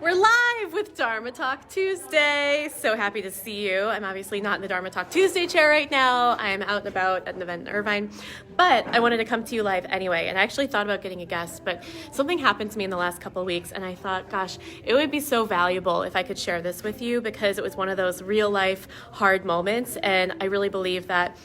We're live with Dharma Talk Tuesday. So happy to see you. I'm obviously not in the Dharma Talk Tuesday chair right now. I'm out and about at an event in Irvine, but I wanted to come to you live anyway. And I actually thought about getting a guest, but something happened to me in the last couple of weeks, and I thought, gosh, it would be so valuable if I could share this with you, because it was one of those real life hard moments. And I really believe that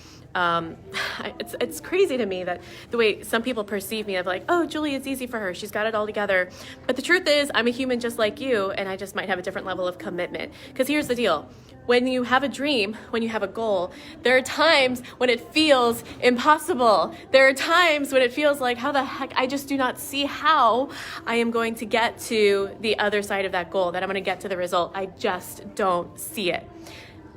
it's crazy to me that the way some people perceive me of like, oh, Julie, it's easy for her. She's got it all together. But the truth is, I'm a human just like you, and I just might have a different level of commitment. Because here's the deal. When you have a dream, when you have a goal, there are times when it feels impossible. There are times when it feels like, how the heck, I just do not see how I am going to get to the other side of that goal, that I'm going to get to the result. I just don't see it.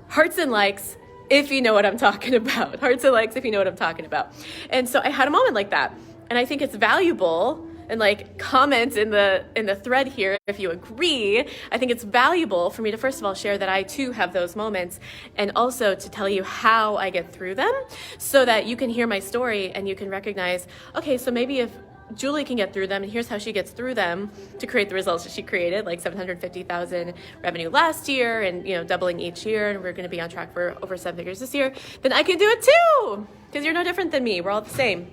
Hearts and likes, if you know what I'm talking about. Hearts and likes, if you know what I'm talking about. And so I had a moment like that. And I think it's valuable, and like comment in the thread here if you agree. I think it's valuable for me to first of all share that I too have those moments, and also to tell you how I get through them, so that you can hear my story and you can recognize, okay, so maybe if Julie can get through them, and here's how she gets through them to create the results that she created, like 750,000 revenue last year, and doubling each year, and we're going to be on track for over 7 figures this year, then I can do it too, because you're no different than me. We're all the same.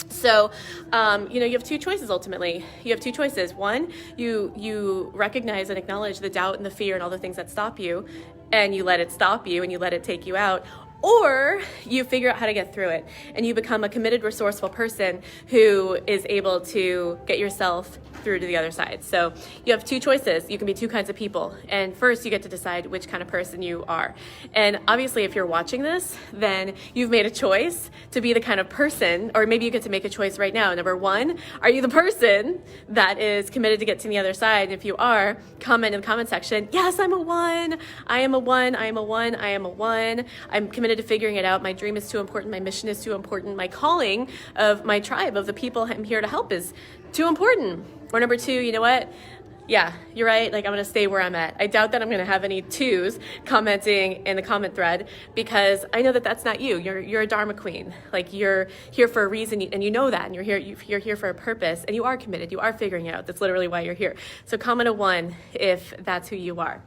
So, you have two choices ultimately. You have two choices. One, you recognize and acknowledge the doubt and the fear and all the things that stop you, and you let it stop you and you let it take you out. Or you figure out how to get through it, and you become a committed, resourceful person who is able to get yourself through to the other side. So you have two choices. You can be two kinds of people. And first, you get to decide which kind of person you are. And obviously, if you're watching this, then you've made a choice to be the kind of person, or maybe you get to make a choice right now. Number one, are you the person that is committed to get to the other side? If you are, comment in the comment section, yes, I'm a one. I am a one. I am a one. I am a one. I'm committed to figuring it out. My dream is too important. My mission is too important. My calling of my tribe, of the people I'm here to help, is too important. Or number two, you know what? Yeah, you're right. Like, I'm going to stay where I'm at. I doubt that I'm going to have any twos commenting in the comment thread, because I know that that's not you. You're a Dharma queen. Like, you're here for a reason, and you know that, and you're here for a purpose, and you are committed. You are figuring it out. That's literally why you're here. So comment a one if that's who you are.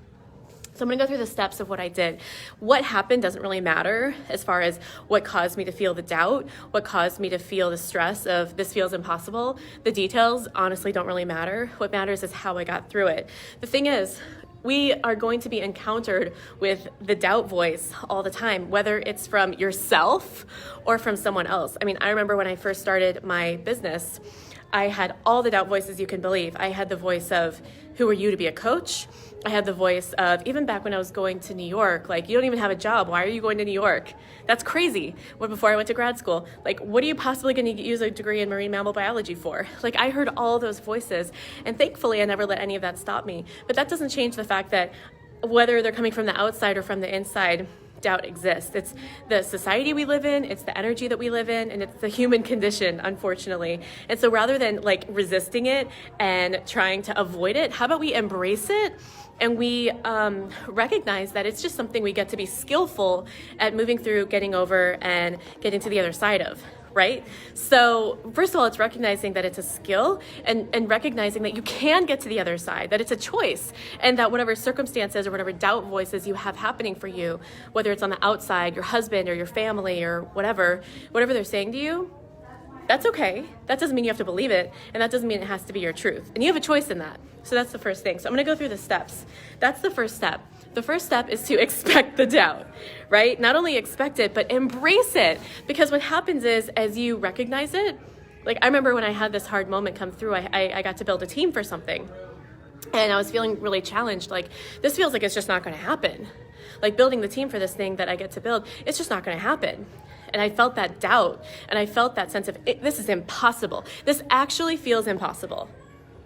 So I'm going to go through the steps of what I did. What happened doesn't really matter as far as what caused me to feel the doubt, what caused me to feel the stress of this feels impossible. The details honestly don't really matter. What matters is how I got through it. The thing is, we are going to be encountered with the doubt voice all the time, whether it's from yourself or from someone else. I mean, I remember when I first started my business, I had all the doubt voices you can believe. I had the voice of, who are you to be a coach? I had the voice of, even back when I was going to New York, like, you don't even have a job. Why are you going to New York? That's crazy. Before I went to grad school, like, what are you possibly going to use a degree in marine mammal biology for? Like, I heard all those voices, and thankfully I never let any of that stop me. But that doesn't change the fact that whether they're coming from the outside or from the inside, doubt exists. It's the society we live in, it's the energy that we live in, and it's the human condition, unfortunately. And so rather than like resisting it and trying to avoid it, how about we embrace it, and we recognize that it's just something we get to be skillful at moving through, getting over, and getting to the other side of. Right? So first of all, it's recognizing that it's a skill, and recognizing that you can get to the other side, that it's a choice, and that whatever circumstances or whatever doubt voices you have happening for you, whether it's on the outside, your husband or your family or whatever they're saying to you, that's okay. That doesn't mean you have to believe it, and that doesn't mean it has to be your truth. And you have a choice in that. So that's the first thing. So I'm going to go through the steps. That's the first step. The first step is to expect the doubt, right? Not only expect it, but embrace it. Because what happens is, as you recognize it, like, I remember when I had this hard moment come through, I got to build a team for something. And I was feeling really challenged. Like, this feels like it's just not going to happen. Like, building the team for this thing that I get to build, it's just not going to happen. And I felt that doubt, and I felt that sense of, this is impossible. This actually feels impossible.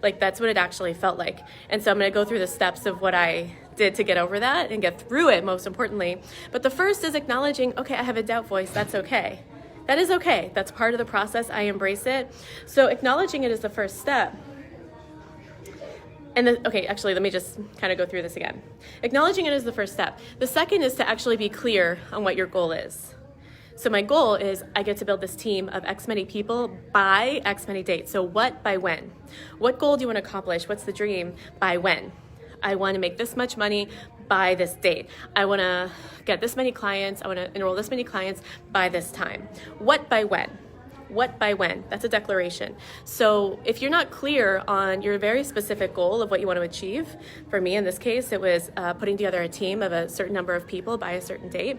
Like, that's what it actually felt like. And so I'm going to go through the steps of what I did to get over that and get through it, most importantly. But the first is acknowledging, okay, I have a doubt voice. That's okay. That is okay. That's part of the process. I embrace it. So acknowledging it is the first step. And then, okay, actually, let me just kind of go through this again. Acknowledging it is the first step. The second is to actually be clear on what your goal is. So my goal is I get to build this team of X many people by X many dates. So what by when? What goal do you want to accomplish? What's the dream by when? I want to make this much money by this date. I want to get this many clients. I want to enroll this many clients by this time. What by when? What by when? That's a declaration. So if you're not clear on your very specific goal of what you want to achieve, for me in this case, it was putting together a team of a certain number of people by a certain date,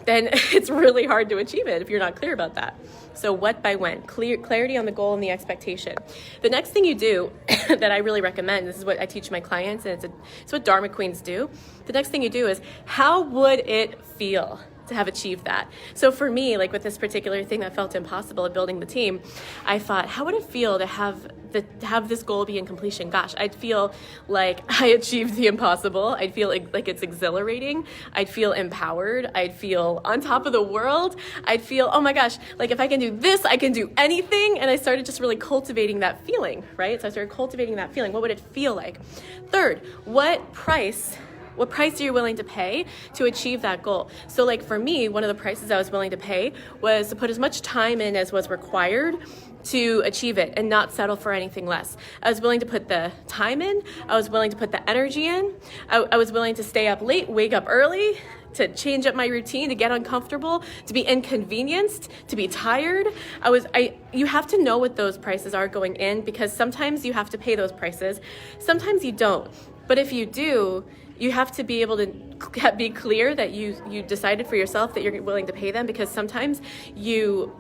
then it's really hard to achieve it if you're not clear about that. So what by when? Clarity on the goal and the expectation. The next thing you do that I really recommend, this is what I teach my clients, and it's what Dharma Queens do. The next thing you do is, how would it feel to have achieved that? So for me, like with this particular thing that felt impossible at building the team, I thought, how would it feel to have this goal be in completion? Gosh, I'd feel like I achieved the impossible. I'd feel like it's exhilarating. I'd feel empowered. I'd feel on top of the world. I'd feel, oh my gosh, like if I can do this, I can do anything. And I started just really cultivating that feeling, right? So I started cultivating that feeling. What would it feel like? Third, what price are you willing to pay to achieve that goal? So like for me, one of the prices I was willing to pay was to put as much time in as was required to achieve it and not settle for anything less. I was willing to put the time in. I was willing to put the energy in. I was willing to stay up late, wake up early, to change up my routine, to get uncomfortable, to be inconvenienced, to be tired. You have to know what those prices are going in, because sometimes you have to pay those prices. Sometimes you don't. But if you do, you have to be able to be clear that you decided for yourself that you're willing to pay them, because sometimes you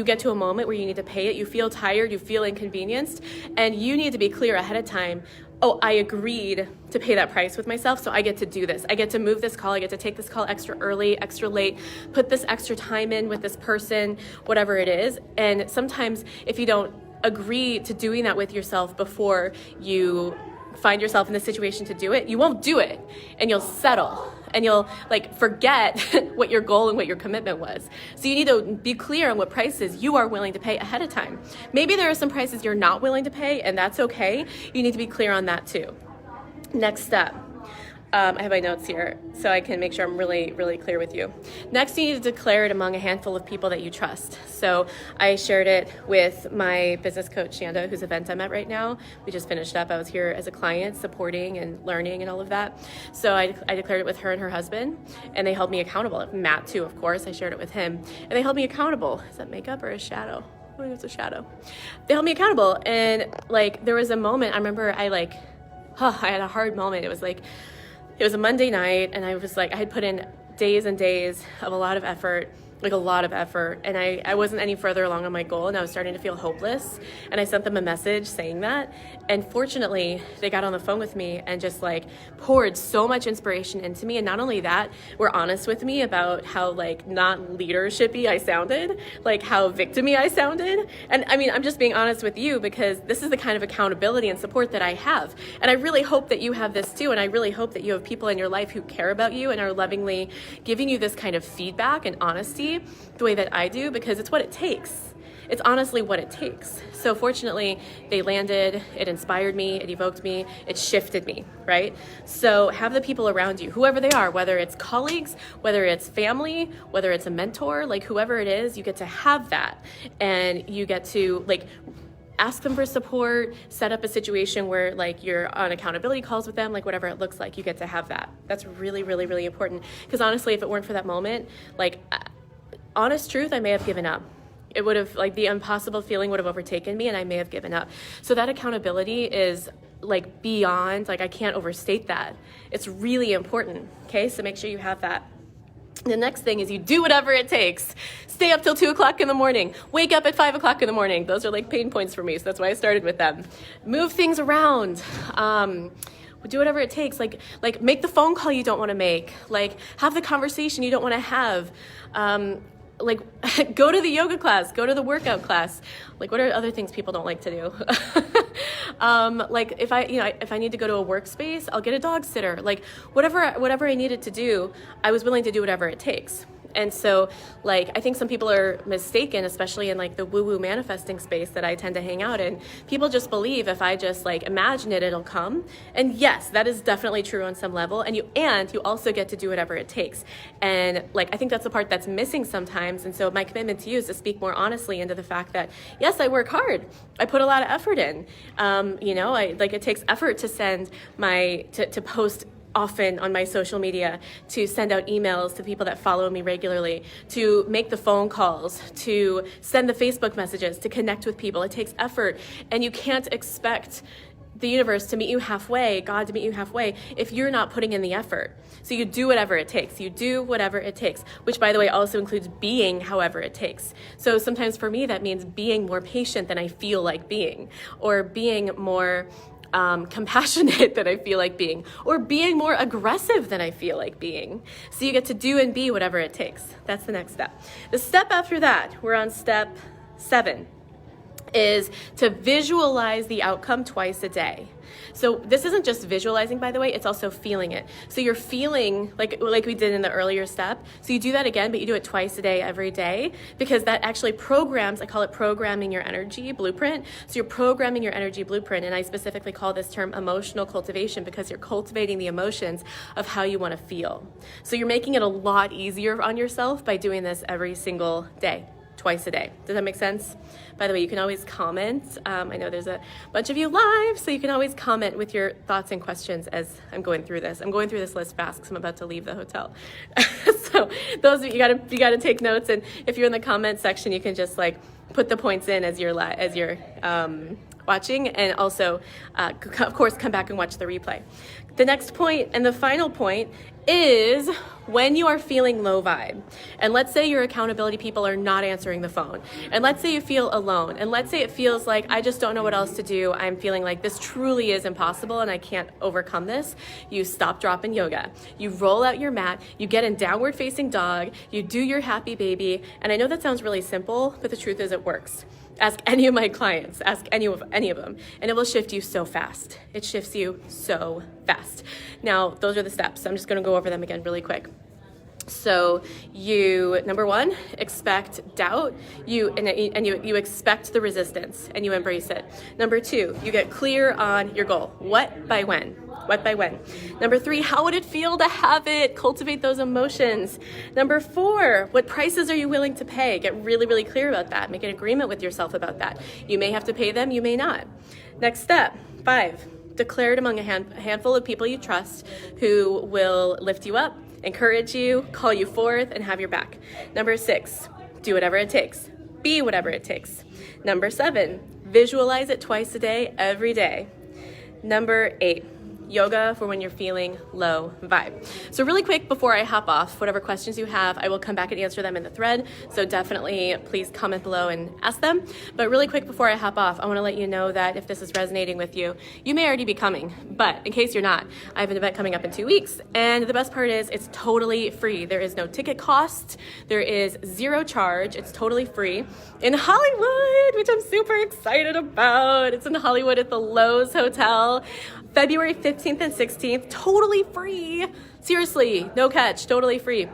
get to a moment where you need to pay it. You feel tired, you feel inconvenienced, and you need to be clear ahead of time. Oh, I agreed to pay that price with myself, so I get to do this. I get to move this call. I get to take this call extra early, extra late, put this extra time in with this person, whatever it is. And sometimes if you don't agree to doing that with yourself before you find yourself in the situation to do it, you won't do it, and you'll settle, and you'll like forget what your goal and what your commitment was. So you need to be clear on what prices you are willing to pay ahead of time. Maybe there are some prices you're not willing to pay, and that's okay. You need to be clear on that too. Next step. I have my notes here so I can make sure I'm really, really clear with you. Next, you need to declare it among a handful of people that you trust. So I shared it with my business coach, Shanda, whose event I'm at right now. We just finished up. I was here as a client, supporting and learning and all of that. So I declared it with her and her husband, and they held me accountable. Matt too, of course. I shared it with him, and they held me accountable. Is that makeup or a shadow? I think it's a shadow. They held me accountable, and like there was a moment, I remember I had a hard moment. It was a Monday night, and I was like, I had put in days and days of a lot of effort, and I wasn't any further along on my goal, and I was starting to feel hopeless, and I sent them a message saying that, and fortunately, they got on the phone with me and just like poured so much inspiration into me, and not only that, were honest with me about how like not leadershipy I sounded, like how victim-y I sounded, and I mean, I'm just being honest with you because this is the kind of accountability and support that I have, and I really hope that you have this too, and I really hope that you have people in your life who care about you and are lovingly giving you this kind of feedback and honesty the way that I do, because it's what it takes. It's honestly what it takes. So fortunately, they landed, it inspired me, it evoked me, it shifted me, right? So have the people around you, whoever they are, whether it's colleagues, whether it's family, whether it's a mentor, like whoever it is, you get to have that. And you get to like ask them for support, set up a situation where like you're on accountability calls with them, like whatever it looks like, you get to have that. That's really, really, really important. Because honestly, if it weren't for that moment, like honest truth, I may have given up. It would have, like the impossible feeling would have overtaken me, and I may have given up. So that accountability is like beyond, like I can't overstate that. It's really important, okay? So make sure you have that. The next thing is you do whatever it takes. Stay up till 2 o'clock in the morning. Wake up at 5 o'clock in the morning. Those are like pain points for me, so that's why I started with them. Move things around. Do whatever it takes. Like make the phone call you don't want to make. Like have the conversation you don't want to have. Like go to the yoga class, go to the workout class. Like what are other things people don't like to do? Like if I need to go to a workspace, I'll get a dog sitter. Like whatever I needed to do, I was willing to do whatever it takes. And so, like, I think some people are mistaken, especially in like the woo-woo manifesting space that I tend to hang out in. People just believe if I just like imagine it, it'll come. And yes, that is definitely true on some level. And you also get to do whatever it takes. And like, I think that's the part that's missing sometimes. And so my commitment to you is to speak more honestly into the fact that, yes, I work hard. I put a lot of effort in. It takes effort to send to post often on my social media, to send out emails to people that follow me regularly, to make the phone calls, to send the Facebook messages, to connect with people. It takes effort, and you can't expect the universe to meet you halfway, God to meet you halfway, if you're not putting in the effort. So you do whatever it takes. You do whatever it takes, which, by the way, also includes being however it takes. So sometimes for me, that means being more patient than I feel like being, or being more compassionate than I feel like being, or being more aggressive than I feel like being. So you get to do and be whatever it takes. That's the next step. The step after that, we're on step 7, is to visualize the outcome twice a day. So this isn't just visualizing, by the way, it's also feeling it. So you're feeling like we did in the earlier step. So you do that again, but you do it twice a day, every day, because that actually programs, I call it programming your energy blueprint. So you're programming your energy blueprint. And I specifically call this term emotional cultivation, because you're cultivating the emotions of how you want to feel. So you're making it a lot easier on yourself by doing this every single day. Twice a day. Does that make sense? By the way, you can always comment. I know there's a bunch of you live, so you can always comment with your thoughts and questions as I'm going through this. I'm going through this list fast because I'm about to leave the hotel. So those of you gotta take notes, and if you're in the comment section, you can just like put the points in as you're watching, and also, of course, come back and watch the replay. The next point and the final point is when you are feeling low vibe, and let's say your accountability people are not answering the phone, and let's say you feel alone, and let's say it feels like I just don't know what else to do, I'm feeling like this truly is impossible and I can't overcome this, you stop, drop, and yoga. You roll out your mat, you get in downward facing dog, you do your happy baby, and I know that sounds really simple, but the truth is it works. Ask any of my clients, ask any of them, and it will shift you so fast. It shifts you so fast. Now, those are the steps. I'm just going to go over them again really quick. So you, number 1, expect doubt, you expect the resistance and you embrace it. Number 2, you get clear on your goal. What by when? What by when? Number 3, how would it feel to have it? Cultivate those emotions. Number 4, what prices are you willing to pay? Get really, really clear about that. Make an agreement with yourself about that. You may have to pay them, you may not. Next step, 5, declare it among a handful of people you trust who will lift you up, encourage you, call you forth, and have your back. Number 6, do whatever it takes. Be whatever it takes. Number 7, visualize it twice a day, every day. Number 8, yoga for when you're feeling low vibe. So really quick before I hop off, whatever questions you have, I will come back and answer them in the thread. So definitely please comment below and ask them. But really quick before I hop off, I want to let you know that if this is resonating with you, you may already be coming. But in case you're not, I have an event coming up in 2 weeks. And the best part is it's totally free. There is no ticket cost. There is 0 charge. It's totally free in Hollywood, which I'm super excited about. It's in Hollywood at the Lowe's Hotel. February 15th and 16th, totally free. Seriously, no catch, totally free.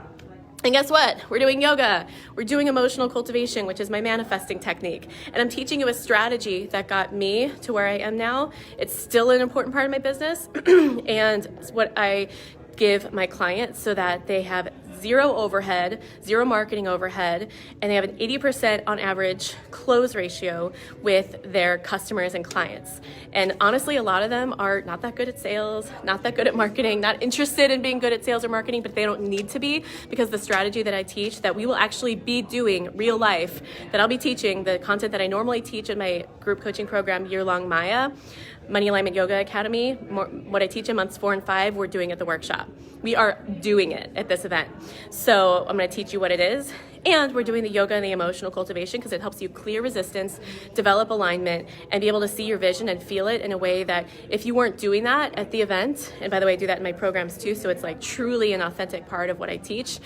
And guess what? We're doing yoga. We're doing emotional cultivation, which is my manifesting technique. And I'm teaching you a strategy that got me to where I am now. It's still an important part of my business. And what I give my clients so that they have 0 overhead, 0 marketing overhead, and they have an 80% on average close ratio with their customers and clients. And honestly, a lot of them are not that good at sales, not that good at marketing, not interested in being good at sales or marketing, but they don't need to be, because the strategy that I teach, that we will actually be doing real life, that I'll be teaching, the content that I normally teach in my group coaching program, Year-Long Maya, Money Alignment Yoga Academy, what I teach in months 4 and 5, we're doing at the workshop. We are doing it at this event. So I'm going to teach you what it is. And we're doing the yoga and the emotional cultivation because it helps you clear resistance, develop alignment, and be able to see your vision and feel it in a way that if you weren't doing that at the event, and by the way, I do that in my programs too, so it's like truly an authentic part of what I teach,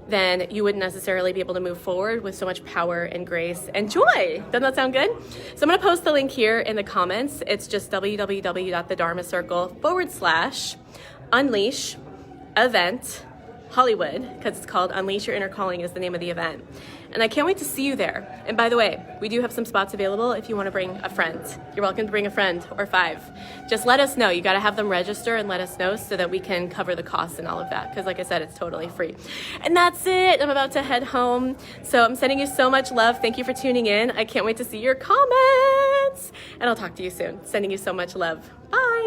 then you wouldn't necessarily be able to move forward with so much power and grace and joy. Doesn't that sound good? So I'm going to post the link here in the comments. It's just www.thedharmacircle/unleash event Hollywood, because it's called Unleash Your Inner Calling is the name of the event. And I can't wait to see you there. And by the way, we do have some spots available if you want to bring a friend. You're welcome to bring a friend or 5. Just let us know. You got to have them register and let us know so that we can cover the costs and all of that. Because like I said, it's totally free. And that's it. I'm about to head home. So I'm sending you so much love. Thank you for tuning in. I can't wait to see your comments. And I'll talk to you soon. Sending you so much love. Bye.